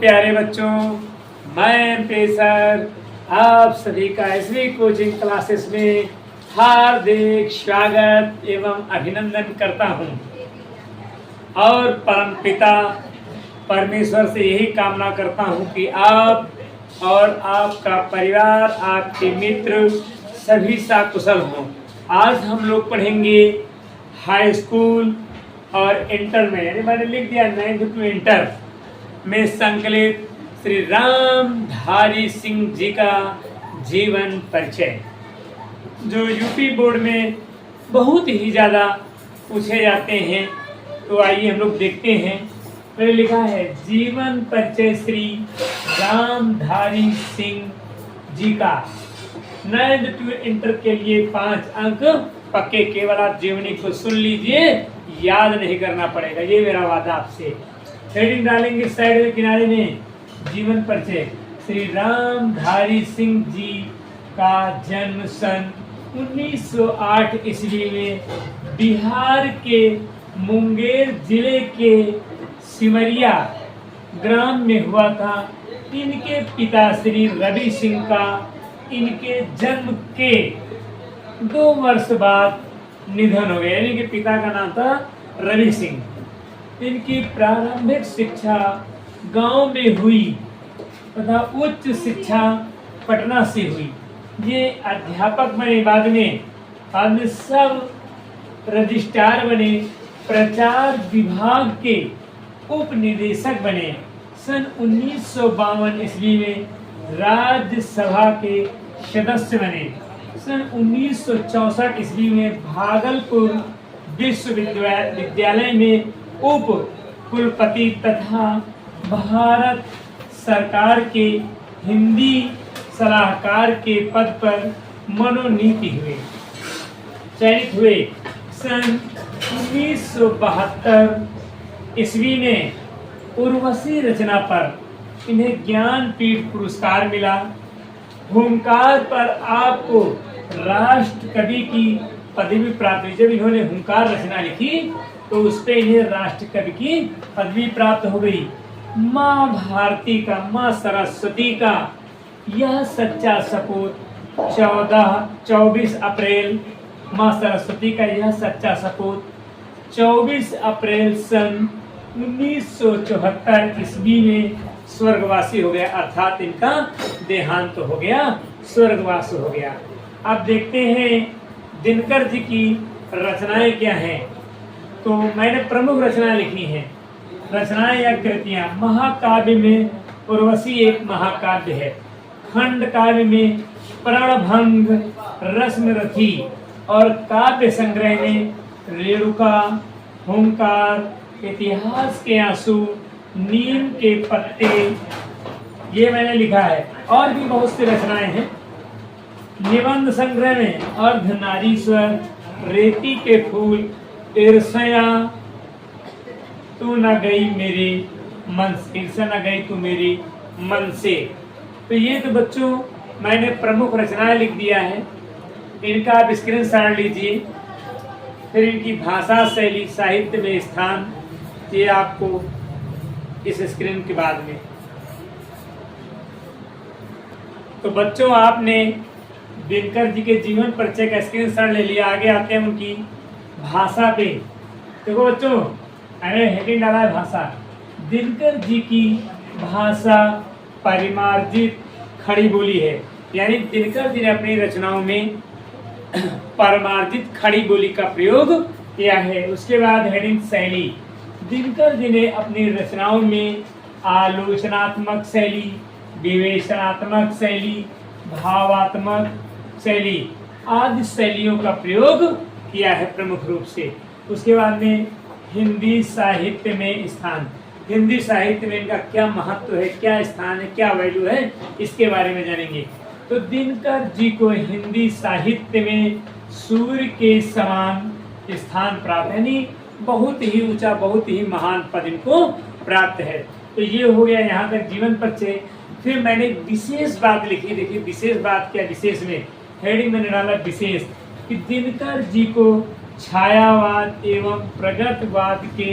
प्यारे बच्चों, मैं पेसर आप सभी का एसवी कोचिंग क्लासेस में हार्दिक स्वागत एवं अभिनंदन करता हूं और परमपिता परमेश्वर से यही कामना करता हूं कि आप और आपका परिवार, आपके मित्र सभी सकुशल हों। आज हम लोग पढ़ेंगे हाई स्कूल और इंटर में, यानी मैंने लिख दिया 9th to इंटर में संकलित श्री रामधारी सिंह जी का जीवन परिचय, जो यूपी बोर्ड में बहुत ही ज़्यादा पूछे जाते हैं। तो आइए हम लोग देखते हैं। मैंने लिखा है जीवन परिचय श्री रामधारी सिंह जी का। 9th to इंटर के लिए 5 अंक पक्के, केवल आप जीवनी को सुन लीजिए, याद नहीं करना पड़ेगा, ये मेरा वादा आपसे। हेडिंग डालेंगे साइड में किनारे में, जीवन परिचय श्री रामधारी सिंह जी का जन्म सन 1908 ईस्वी में बिहार के मुंगेर जिले के सिमरिया ग्राम में हुआ था। इनके पिता श्री रवि सिंह का इनके जन्म के 2 वर्ष बाद निधन हो गया, यानी कि पिता का नाम था रवि सिंह। इनकी प्रारंभिक शिक्षा गांव में हुई तथा उच्च शिक्षा पटना से हुई। ये अध्यापक बने, बाद में सब रजिस्ट्रार बने, प्रचार विभाग के उप निदेशक बने। सन 1952 ईस्वी में राज्यसभा के सदस्य बने। सन 1964 ईस्वी में भागलपुर विश्वविद्यालय में उप कुलपति तथा भारत सरकार के हिंदी सलाहकार के पद पर चयनित हुए। सन 1972 ईस्वी में उर्वशी रचना पर इन्हें ज्ञानपीठ पुरस्कार मिला। हुंकार पर आपको राष्ट्र कवि की पदवी प्राप्त हुई। जब इन्होंने हुंकार रचना लिखी तो उस पे इन्हें राष्ट्र कवि की पदवी प्राप्त हो गई। माँ भारती का, माँ सरस्वती का यह सच्चा सपूत 24 अप्रैल, माँ सरस्वती का यह सच्चा सपूत 24 अप्रैल सन 1974 ईस्वी में स्वर्गवासी हो गया, अर्थात इनका देहांत हो गया, स्वर्गवास हो गया। अब देखते हैं दिनकर जी की रचनाएं क्या हैं। तो मैंने प्रमुख रचनाएं लिखी हैं। रचनाएं या कृतियां, महाकाव्य में उर्वशी एक महाकाव्य है। खंड काव्य में प्रणभंग, रश्मिरथी और काव्य संग्रह में रेणुका, हुंकार, इतिहास के आंसू, नीम के पत्ते, ये मैंने लिखा है। और भी बहुत सी रचनाएं हैं। निबंध संग्रह में अर्धनारीश्वर, रेती के फूल, ईर्ष्या तू न गई मेरे मन से, ईर्ष्या न गई तू मेरे मन से। तो ये तो बच्चों मैंने प्रमुख रचनाएं लिख दिया है, इनका आप स्क्रीनशॉट लीजिए। फिर इनकी भाषा, शैली, साहित्य में स्थान, ये आपको इस स्क्रीन के बाद में। तो बच्चों आपने दिनकर जी के जीवन परिचय का स्क्रीनशॉट ले लिया। आगे आते हैं उनकी भाषा पे। देखो बच्चों, मैंने हेडिंग डाला है भाषा। दिनकर जी की भाषा परिमार्जित खड़ी बोली है, यानी दिनकर जी ने अपनी रचनाओं में परिमार्जित खड़ी बोली का प्रयोग किया है। उसके बाद हेडिंग शैली। दिनकर जी ने अपनी रचनाओं में आलोचनात्मक शैली, विवेचनात्मक शैली, भावात्मक शैली आदि शैलियों का प्रयोग किया है प्रमुख रूप से। उसके बाद में हिंदी साहित्य में स्थान। हिंदी साहित्य में इनका क्या महत्व है, क्या स्थान है, क्या वैल्यू है, इसके बारे में जानेंगे। तो दिनकर जी को हिंदी साहित्य में सूर्य के समान स्थान प्राप्त है, यानी बहुत ही ऊंचा, बहुत ही महान पद इनको प्राप्त है। तो ये हो गया यहाँ तक जीवन परिचय। फिर मैंने विशेष बात लिखी। देखिए विशेष बात क्या, विशेष में हेडिंग मैंने डाला विशेष, कि दिनकर जी को छायावाद एवं प्रगतवाद के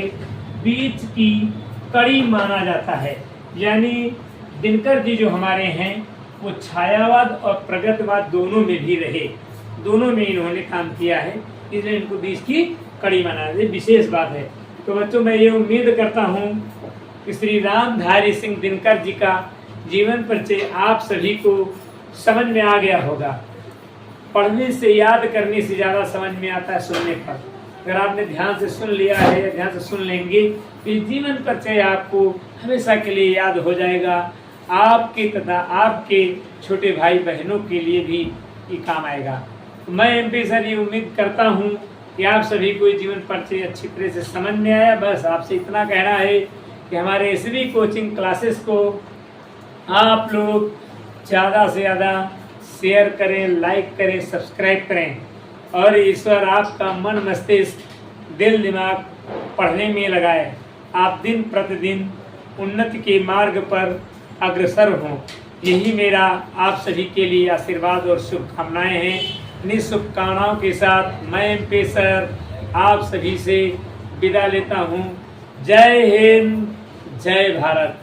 बीच की कड़ी माना जाता है। यानी दिनकर जी जो हमारे हैं वो छायावाद और प्रगतिवाद दोनों में भी रहे, दोनों में इन्होंने काम किया है, इसलिए इनको बीच की कड़ी बना, ये विशेष बात है। तो बच्चों मैं ये उम्मीद करता हूँ कि श्री रामधारी सिंह दिनकर जी का जीवन परिचय आप सभी को समझ में आ गया होगा। पढ़ने से याद करने से ज़्यादा समझ में आता है सुनने पर। अगर आपने ध्यान से सुन लिया है या ध्यान से सुन लेंगे तो ये जीवन परिचय आपको हमेशा के लिए याद हो जाएगा, आपके तथा आपके छोटे भाई बहनों के लिए भी ये काम आएगा। तो मैं MP सर ये उम्मीद करता हूँ कि आप सभी को जीवन परिचय अच्छी तरह से समझ में आया। बस आपसे इतना कहना है कि हमारे SV कोचिंग क्लासेस को आप लोग ज़्यादा से ज़्यादा शेयर करें, लाइक करें, सब्सक्राइब करें और ईश्वर आपका मन मस्तिष्क दिल दिमाग पढ़ने में लगाए, आप दिन प्रतिदिन उन्नति के मार्ग पर अग्रसर हों। यही मेरा आप सभी के लिए आशीर्वाद और शुभकामनाएं हैं। इन्हीं शुभकामनाओं के साथ मैं MP सर आप सभी से विदा लेता हूँ। जय हिंद, जय भारत।